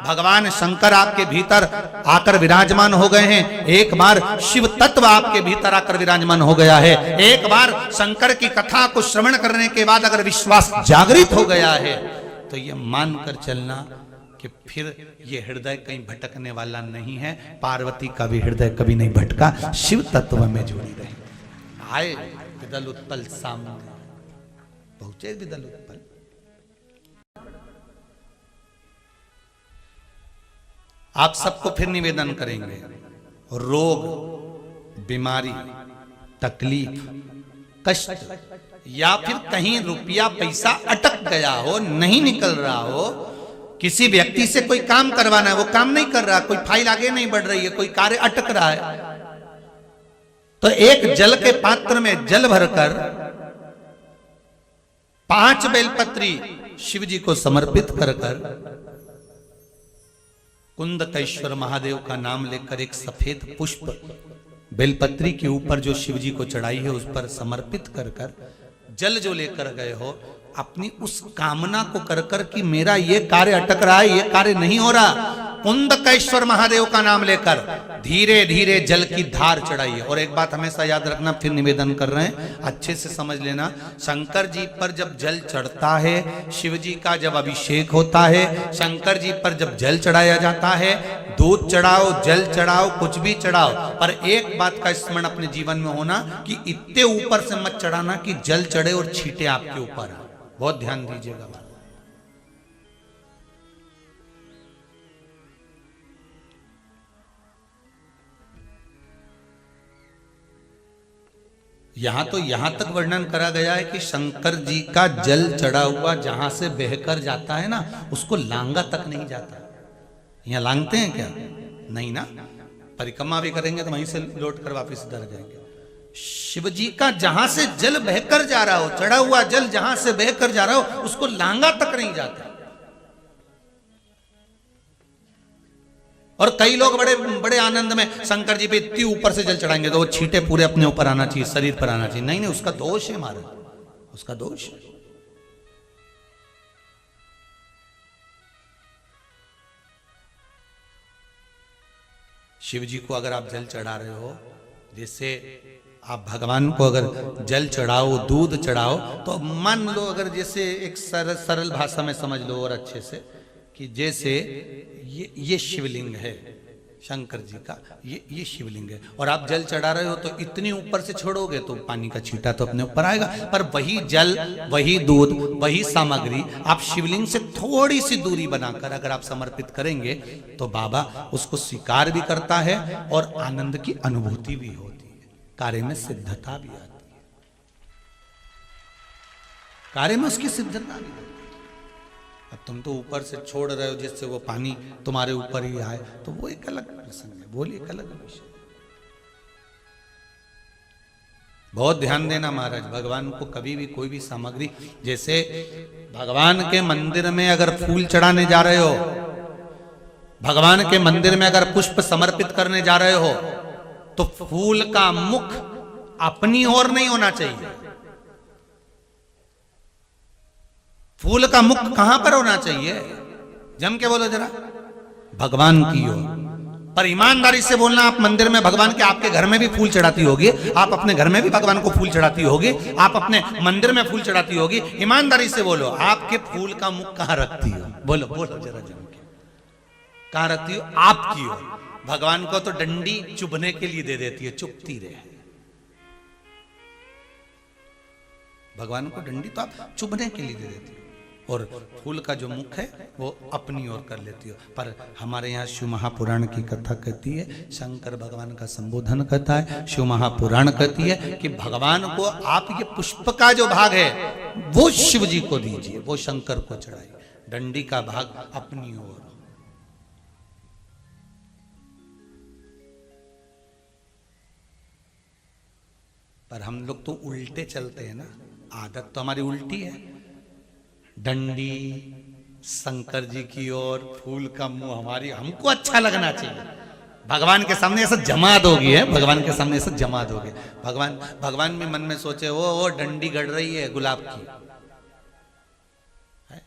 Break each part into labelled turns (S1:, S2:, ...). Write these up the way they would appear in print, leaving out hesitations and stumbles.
S1: भगवान शंकर आपके भीतर आकर विराजमान हो गए हैं, एक बार शिव तत्व आपके भीतर आकर विराजमान हो गया है, एक बार शंकर की कथा को श्रवण करने के बाद अगर विश्वास जागृत हो गया है तो ये मानकर चलना कि फिर ये हृदय कहीं भटकने वाला नहीं है। पार्वती का भी हृदय कभी नहीं भटका, शिव तत्व में जुड़ी रही। आए विदल उत्पल सामने, पहुंचे विदल उत्पल। आप सबको फिर निवेदन करेंगे, रोग, बीमारी, तकलीफ, कष्ट या फिर कहीं रुपया पैसा अटक गया हो, नहीं निकल रहा हो, किसी व्यक्ति से कोई काम करवाना है, वो काम नहीं कर रहा, कोई फाइल आगे नहीं बढ़ रही है, कोई कार्य अटक रहा है, तो एक जल के पात्र में जल भरकर 5 बेलपत्री शिव जी को समर्पित कर कुंदकेश्वर महादेव का नाम लेकर एक सफेद पुष्प बेलपत्री के ऊपर जो शिव जी को चढ़ाई है उस पर समर्पित कर जल जो लेकर गए हो, अपनी उस कामना को कर कि मेरा ये कार्य अटक रहा है, ये कार्य नहीं हो रहा, कुंदकेश्वर महादेव का नाम लेकर धीरे धीरे जल की धार चढ़ाइए। और एक बात हमेशा याद रखना, फिर निवेदन कर रहे हैं, अच्छे से समझ लेना, शंकर जी पर जब जल चढ़ता है, शिव जी का जब अभिषेक होता है, शंकर जी पर जब जल चढ़ाया जाता है, दूध चढ़ाओ, जल चढ़ाओ, कुछ भी चढ़ाओ, पर एक बात का स्मरण अपने जीवन में होना कि इतने ऊपर से मत चढ़ाना कि जल चढ़े और छींटे आपके ऊपर आए। बहुत ध्यान दीजिएगा। यहां तक वर्णन करा गया है कि शंकर जी का जल चढ़ा हुआ जहां से बहकर जाता है ना, उसको लांगा तक नहीं जाता। यहां लांगते हैं क्या? नहीं ना, परिक्रमा भी करेंगे तो वहीं से लौट कर वापिस इधर जाएंगे। शिव जी का जहां से जल बहकर जा रहा हो, चढ़ा हुआ जल जहां से बहकर जा रहा हो, उसको लांगा तक नहीं जाता। और कई लोग बड़े बड़े आनंद में शंकर जी पे इतनी ऊपर से जल चढ़ाएंगे तो वो छींटे पूरे अपने ऊपर आना चाहिए, शरीर पर आना चाहिए। नहीं नहीं, उसका दोष है महाराज, उसका दोष है। शिव जी को अगर आप जल चढ़ा रहे हो, जैसे आप भगवान को अगर जल चढ़ाओ, दूध चढ़ाओ, तो मान लो अगर जैसे एक सरल भाषा में समझ लो और अच्छे से, कि जैसे ये शिवलिंग है शंकर जी का, ये शिवलिंग है, और आप जल चढ़ा रहे हो तो इतनी ऊपर से छोड़ोगे तो पानी का छींटा तो अपने ऊपर आएगा, पर वही जल, वही दूध, वही सामग्री आप शिवलिंग से थोड़ी सी दूरी बनाकर अगर आप समर्पित करेंगे तो बाबा उसको स्वीकार भी करता है और आनंद की अनुभूति भी होती है, कार्य में सिद्धता भी आती है, कार्य में उसकी सिद्धता भी होती है। अब तुम तो ऊपर से छोड़ रहे हो जिससे वो पानी तुम्हारे ऊपर ही आए, तो वो एक अलग प्रसंग है, बोलिए एक अलग विषय। बहुत ध्यान देना महाराज, भगवान को कभी भी कोई भी सामग्री, जैसे भगवान के मंदिर में अगर फूल चढ़ाने जा रहे हो, भगवान के मंदिर में अगर पुष्प समर्पित करने जा रहे हो, तो फूल का मुख अपनी ओर नहीं होना चाहिए। फूल का मुख कहां पर होना चाहिए? जम के बोलो जरा, भगवान की ओर। पर ईमानदारी से बोलना, आप मंदिर में भगवान के, आपके घर में भी फूल चढ़ाती होगी, आप अपने घर में भी भगवान को फूल चढ़ाती होगी, आप अपने मंदिर में फूल चढ़ाती होगी, ईमानदारी से बोलो, आपके फूल का मुख कहां रखती हो? बोलो बोलो जरा जम के, कहां रखती हो? आपकी ओर। भगवान को तो डंडी चुभने के लिए दे देती है, चुभती रहे। भगवान को डंडी तो आप चुभने के लिए दे देती हो, और फूल का जो मुख है वो अपनी ओर कर लेती हो। पर हमारे यहाँ शिव महापुराण की कथा कहती है, शंकर भगवान का संबोधन करता है, शिव महापुराण कहती है कि भगवान को आप ये पुष्प का जो भाग है वो शिव जी को दीजिए, वो शंकर को चढ़ाइए, डंडी का भाग अपनी ओर। पर हम लोग तो उल्टे चलते हैं ना, आदत तो हमारी उल्टी है, डंडी शंकर जी की ओर, फूल का मुंह हमारी, हमको अच्छा लगना चाहिए। भगवान के सामने ऐसा जमात होगी है, भगवान के सामने ऐसा जमात होगी। भगवान भी मन में सोचे वो डंडी गड़ रही है गुलाब की, है?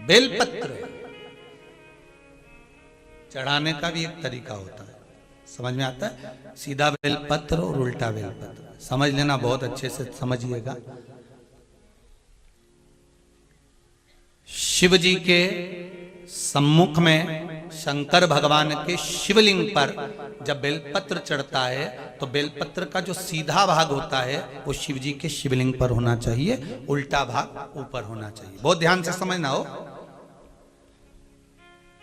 S1: बेलपत्र चढ़ाने का भी एक तरीका होता है, समझ में आता है? सीधा बेलपत्र और उल्टा बेलपत्र समझ लेना, बहुत अच्छे से समझिएगा। शिव जी के सम्मुख में शंकर भगवान के शिवलिंग पर जब बेलपत्र चढ़ता है तो बेलपत्र का जो सीधा भाग होता है वो शिव जी के शिवलिंग पर होना चाहिए, उल्टा भाग ऊपर होना चाहिए। बहुत ध्यान से समझना हो।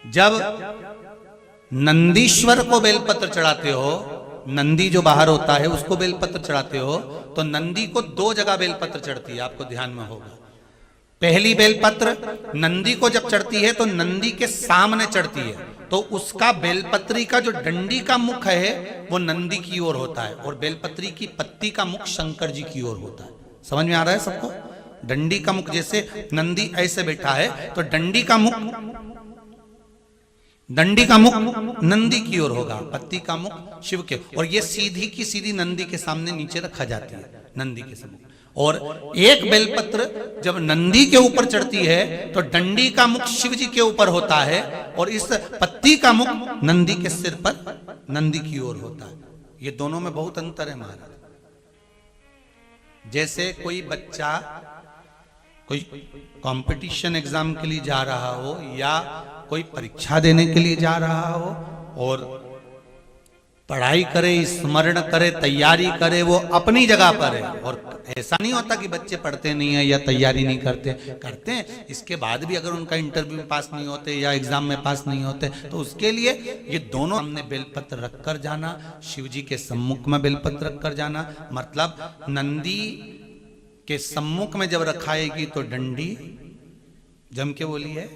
S1: जब नंदीश्वर को बेलपत्र चढ़ाते हो, नंदी जो बाहर होता है उसको बेलपत्र चढ़ाते हो, तो नंदी को दो जगह बेलपत्र चढ़ती है, आपको ध्यान में होगा। पहली बेलपत्र नंदी को जब चढ़ती है तो नंदी के सामने चढ़ती है, तो उसका बेलपत्री का जो डंडी का मुख है वो नंदी की ओर होता है और बेलपत्री की पत्ती का मुख शंकर जी की ओर होता है। समझ में आ रहा है सबको? डंडी का मुख, जैसे नंदी ऐसे बैठा है तो डंडी का मुख नंदी की ओर होगा, पत्ती का मुख शिव के, और ये सीधी की सीधी नंदी के सामने नीचे रखा जाती है, नंदी के सामने। और एक बेलपत्र जब नंदी के ऊपर चढ़ती है तो डंडी का मुख शिव जी के ऊपर होता है और इस पत्ती का मुख नंदी के सिर पर नंदी की ओर होता है। ये दोनों में बहुत अंतर है महाराज। जैसे कोई बच्चा कोई कंपटीशन एग्जाम के लिए जा रहा हो या कोई परीक्षा देने के लिए जा रहा हो और पढ़ाई करे, स्मरण करे, तैयारी करे, वो अपनी जगह पर है। और ऐसा नहीं होता कि बच्चे पढ़ते नहीं है या तैयारी नहीं करते हैं। इसके बाद भी अगर उनका इंटरव्यू में पास नहीं होते या एग्जाम में पास नहीं होते तो उसके लिए ये दोनों हमने बेलपत्र रखकर जाना, शिव जी के सम्मुख में बेलपत्र रखकर जाना। मतलब नंदी के सम्मुख में जब रखाएगी तो डंडी, जम के बोली है,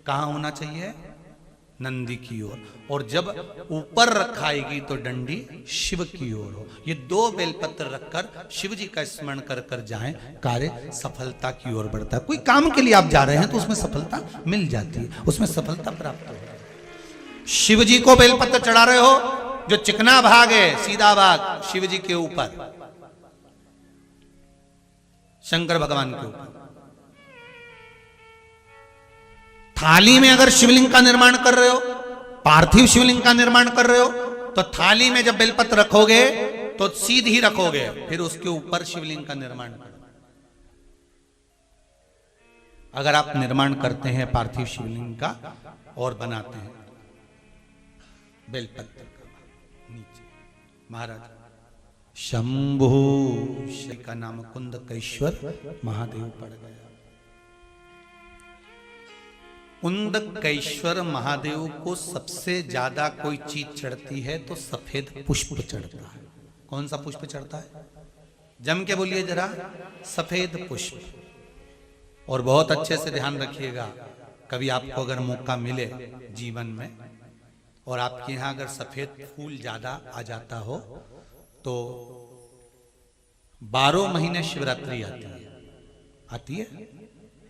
S1: कहाँ होना चाहिए? नंदी की ओर। और जब ऊपर रखाएगी तो डंडी शिव की ओर हो। ये दो बेलपत्र रखकर शिव जी का स्मरण कर कर जाएं, कार्य सफलता की ओर बढ़ता है। कोई काम के लिए आप जा रहे हैं तो उसमें सफलता मिल जाती है, उसमें सफलता प्राप्त हो। शिव जी को बेलपत्र चढ़ा रहे हो, जो चिकना भाग है, सीधा भाग शिव जी के ऊपर, शंकर भगवान के ऊपर। थाली में अगर शिवलिंग का निर्माण कर रहे हो, पार्थिव शिवलिंग का निर्माण कर रहे हो, तो थाली में जब बेलपत्र रखोगे तो सीधी रखोगे, फिर उसके ऊपर शिवलिंग का निर्माण करो। अगर आप निर्माण करते हैं पार्थिव शिवलिंग का और बनाते हैं बेलपत्र का नीचे, महाराज शंभु श्री का नाम कुंदकेश्वर महादेव पड़ गया। कुंदकेश्वर महादेव को सबसे ज्यादा कोई चीज चढ़ती है तो सफेद पुष्प चढ़ता है। कौन सा पुष्प चढ़ता है? जम के बोलिए जरा, सफेद पुष्प। और बहुत अच्छे से ध्यान रखिएगा, कभी आपको अगर मौका मिले जीवन में और आपके यहाँ अगर सफेद फूल ज्यादा आ जाता हो तो 12 महीने शिवरात्रि आती है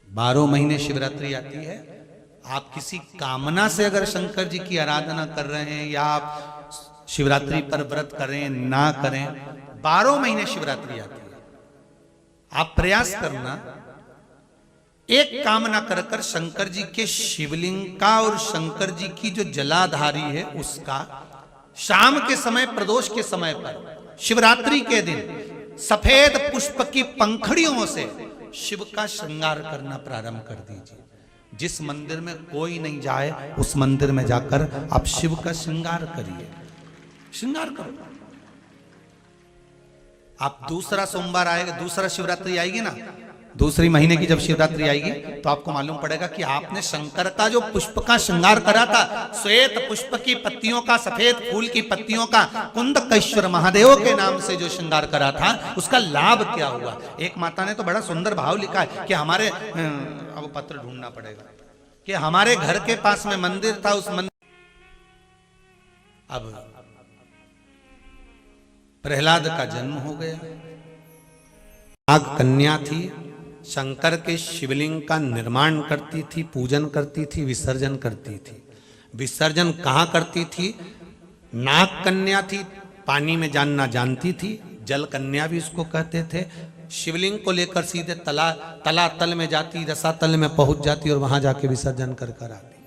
S1: 12 महीने शिवरात्रि आती है। आप किसी कामना से अगर शंकर जी की आराधना कर रहे हैं या आप शिवरात्रि पर व्रत करें ना करें, 12 महीने शिवरात्रि आती है। आप प्रयास करना, एक कामना कर कर शंकर जी के शिवलिंग का और शंकर जी की जो जलाधारी है उसका शाम के समय, प्रदोष के समय पर, शिवरात्रि के दिन सफेद पुष्प की पंखड़ियों से शिव का श्रृंगार करना प्रारंभ कर दीजिए। जिस मंदिर में कोई नहीं जाए उस मंदिर में जाकर आप शिव का श्रृंगार करिए, श्रृंगार करो। आप दूसरा सोमवार आएगा, दूसरा शिवरात्रि आएगी ना, दूसरी महीने की जब शिवरात्रि आएगी तो आपको मालूम पड़ेगा कि आपने शंकर का जो पुष्प का श्रृंगार करा था, श्वेत पुष्प की पत्तियों का, सफेद फूल की पत्तियों का, कुंदकेश्वर महादेव के नाम से जो श्रृंगार करा था, उसका लाभ क्या हुआ। एक माता ने तो बड़ा सुंदर भाव लिखा है कि हमारे, अब पत्र ढूंढना पड़ेगा, कि हमारे घर के पास में मंदिर था, उस मंदिर, अब प्रहलाद का जन्म हो गया, नाग कन्या थी, शंकर के शिवलिंग का निर्माण करती थी, पूजन करती थी, विसर्जन करती थी। विसर्जन कहाँ करती थी? नाग कन्या थी, पानी में जानना जानती थी, जल कन्या भी उसको कहते थे। शिवलिंग को लेकर सीधे तलातल में जाती, रसातल में पहुंच जाती और वहां जाके विसर्जन कर कर आती।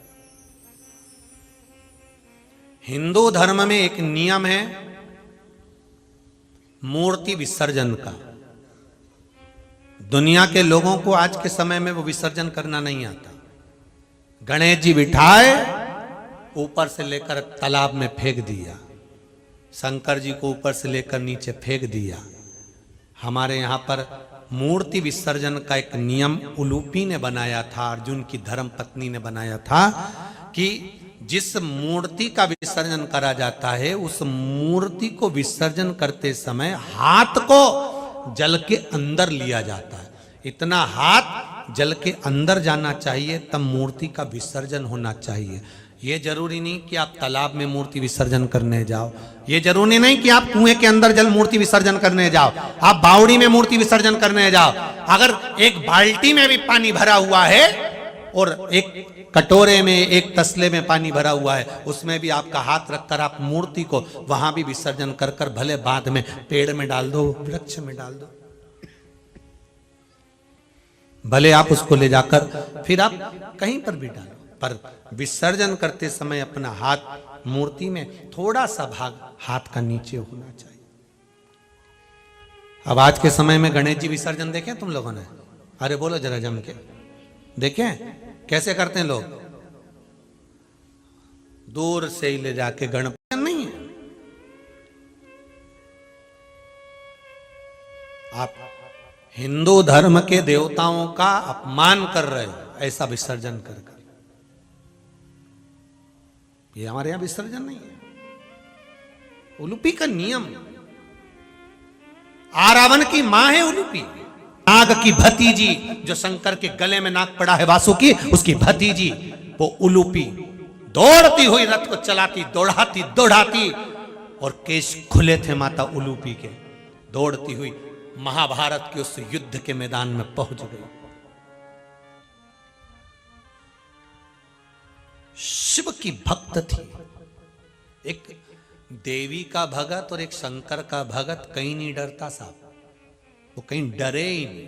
S1: हिंदू धर्म में एक नियम है मूर्ति विसर्जन का। दुनिया के लोगों को आज के समय में वो विसर्जन करना नहीं आता। गणेश जी बिठाए, ऊपर से लेकर तालाब में फेंक दिया, शंकर जी को ऊपर से लेकर नीचे फेंक दिया। हमारे यहाँ पर मूर्ति विसर्जन का एक नियम उलूपी ने बनाया था, अर्जुन की धर्म पत्नी ने बनाया था कि जिस मूर्ति का विसर्जन करा जाता है उस मूर्ति को विसर्जन करते समय हाथ को जल के अंदर लिया जाता है। इतना हाथ जल के अंदर जाना चाहिए, तब मूर्ति का विसर्जन होना चाहिए। ये जरूरी नहीं कि आप तालाब में मूर्ति विसर्जन करने जाओ, ये जरूरी नहीं कि आप कुएं के अंदर जल मूर्ति विसर्जन करने जाओ, आप बावड़ी में मूर्ति विसर्जन करने जाओ। अगर एक बाल्टी में भी पानी भरा हुआ है और एक कटोरे में, एक तसले में पानी भरा हुआ है, उसमें भी आपका हाथ रखकर आप मूर्ति को वहां भी विसर्जन कर कर भले बाद में पेड़ में डाल दो, वृक्ष में डाल दो, भले आप उसको ले जाकर फिर आप कहीं पर भी डालो, पर विसर्जन करते समय अपना हाथ मूर्ति में थोड़ा सा भाग हाथ का नीचे होना चाहिए। अब आज के समय में गणेश जी विसर्जन देखे तुम लोगों ने? अरे बोलो जरा जम के, देखे कैसे करते हैं लोग? दूर से ही ले जाके, गणपति नहीं है। आप हिंदू धर्म के देवताओं का अपमान कर रहे हो ऐसा विसर्जन कर कर। ये हमारे यहां विसर्जन नहीं है, उलूपी का नियम। आरावण की मां है उलूपी, नाग की भतीजी जो शंकर के गले में नाग पड़ा है वासुकी, उसकी भतीजी वो उलूपी दौड़ती हुई रथ को चलाती, दौड़ाती दौड़ाती, और केश खुले थे माता उलूपी के, दौड़ती हुई महाभारत के उस युद्ध के मैदान में पहुंच गई। शिव की भक्त थी, एक देवी का भगत और एक शंकर का भगत कहीं नहीं डरता साहब, वो कहीं डरे ही नहीं।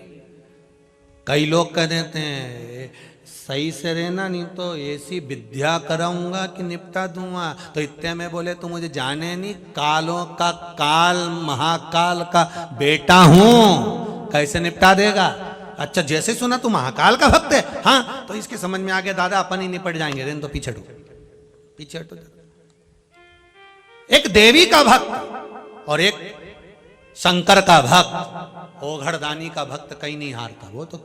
S1: कई लोग कह देते हैं सही से रहना नहीं तो ऐसी विद्या कराऊंगा कि निपटा दूंगा, तो इतने में बोले तो मुझे जाने नहीं, कालों का काल महाकाल का बेटा हूं, कैसे निपटा देगा? अच्छा जैसे सुना तू महाकाल का भक्त है, हाँ तो इसके समझ में आ गया दादा अपन ही निपट जाएंगे, रेन तो पीछे हटो। एक देवी का भक्त और एक शंकर का भक्त, ओघड़दानी का भक्त कहीं नहीं हारता। वो तो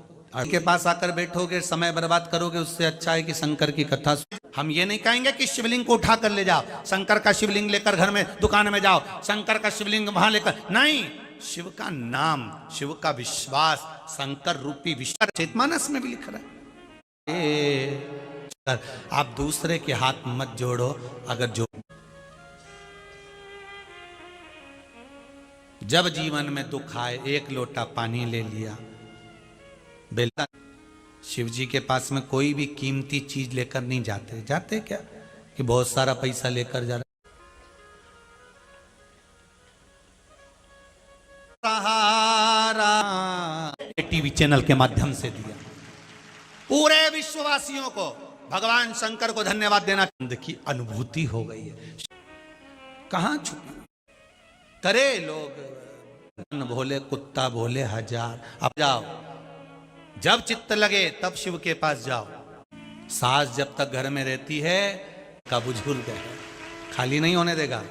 S1: के पास आकर बैठोगे, समय बर्बाद करोगे, उससे अच्छा है कि शंकर की कथा। हम ये नहीं कहेंगे कि शिवलिंग को उठा कर ले जाओ, शंकर का शिवलिंग लेकर घर में दुकान में जाओ, शंकर का शिवलिंग वहां लेकर, नहीं। शिव का नाम, शिव का विश्वास, शंकर रूपी विश्वास चेतमानस में भी लिख रहा है। आप दूसरे के हाथ मत जोड़ो, अगर जो जब जीवन में दुख आए एक लोटा पानी ले लिया, बेलता। शिव जी के पास में कोई भी कीमती चीज लेकर नहीं जाते क्या कि बहुत सारा पैसा लेकर जा रहे। सहारा टीवी चैनल के माध्यम से दिया, पूरे विश्ववासियों को भगवान शंकर को धन्यवाद देना की अनुभूति हो गई है। कहां छुपी करे लोग, भोले कुत्ता भोले हजार। अब जाओ, जब चित्त लगे तब शिव के पास जाओ। सास जब तक घर में रहती है का बुजुर्ग है, खाली नहीं होने देगा।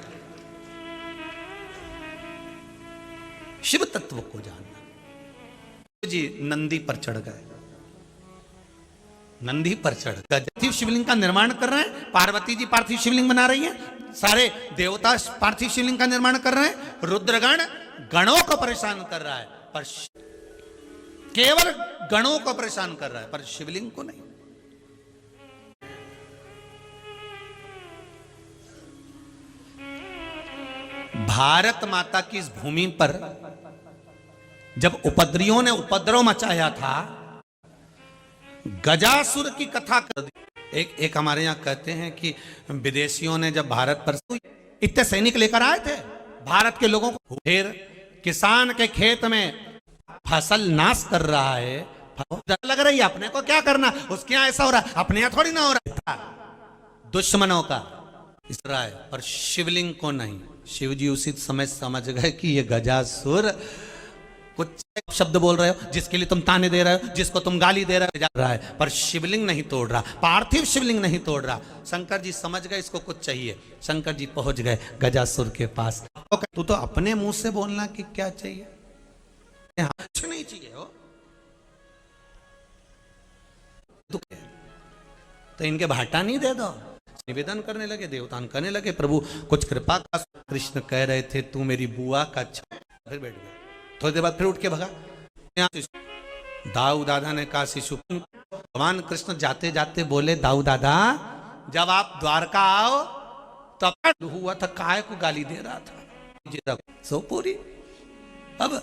S1: शिव तत्व को जानना। जी नंदी पर चढ़ गए, नंदी पर चढ़ गए, पार्थिव शिवलिंग का निर्माण कर रहे हैं। पार्वती जी पार्थिव शिवलिंग बना रही हैं, सारे देवता पार्थिव शिवलिंग का निर्माण कर रहे हैं। रुद्रगण गणों को परेशान कर रहा है, पर केवल गणों को परेशान कर रहा है, पर शिवलिंग को नहीं। भारत माता की इस भूमि पर जब उपद्रवियों ने उपद्रव मचाया था, गजासुर की कथा कर दी। एक हमारे यहां कहते हैं कि विदेशियों ने जब भारत पर इतने सैनिक लेकर आए थे, भारत के लोगों को, फिर किसान के खेत में फसल नाश कर रहा है, लग रही है अपने को क्या करना, उसके यहाँ ऐसा हो रहा है, अपने यहाँ थोड़ी ना हो रहा, दुश्मनों का इस रहा है। पर शिवलिंग को नहीं। शिव जी उसी समय समझ गए कि ये गजासुर कुछ शब्द बोल रहे हो, जिसके लिए तुम ताने दे रहे हो, जिसको तुम गाली दे रहे हो, पर शिवलिंग नहीं तोड़ रहा, पार्थिव शिवलिंग नहीं तोड़ रहा। शंकर जी समझ गए इसको कुछ चाहिए। शंकर जी पहुंच गए गजासुर के पास। तू तो अपने मुंह से बोलना कि क्या चाहिए, कुछ नहीं चाहिए हो तो इनके भाटा नहीं दे दो। निवेदन करने लगे, देवतान करने लगे, प्रभु कुछ कृपा का। कृष्ण कह रहे थे तू मेरी बुआ का फिर बैठ गया। थोड़ी देर बाद फिर उठ के भगा। दाऊ दादा ने कहा शिशु, भगवान कृष्ण जाते जाते बोले दाऊ दादा जब आप द्वारका आओ तब हुआ था, काय को गाली दे रहा था, सो पूरी अब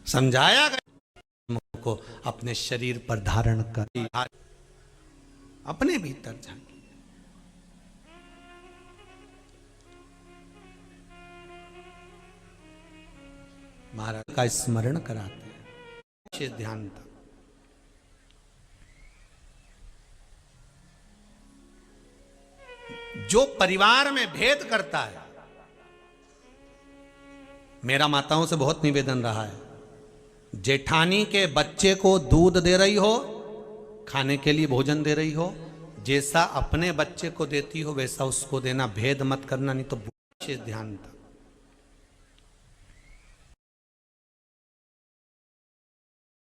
S1: समझाया गया को अपने शरीर पर धारण कर, अपने भीतर झांकी। महाराज का स्मरण कराते हैं, ध्यान था। जो परिवार में भेद करता है, मेरा माताओं से बहुत निवेदन रहा है, जेठानी के बच्चे को दूध दे रही हो, खाने के लिए भोजन दे रही हो, जैसा अपने बच्चे को देती हो वैसा उसको देना, भेद मत करना, नहीं तो ध्यान था।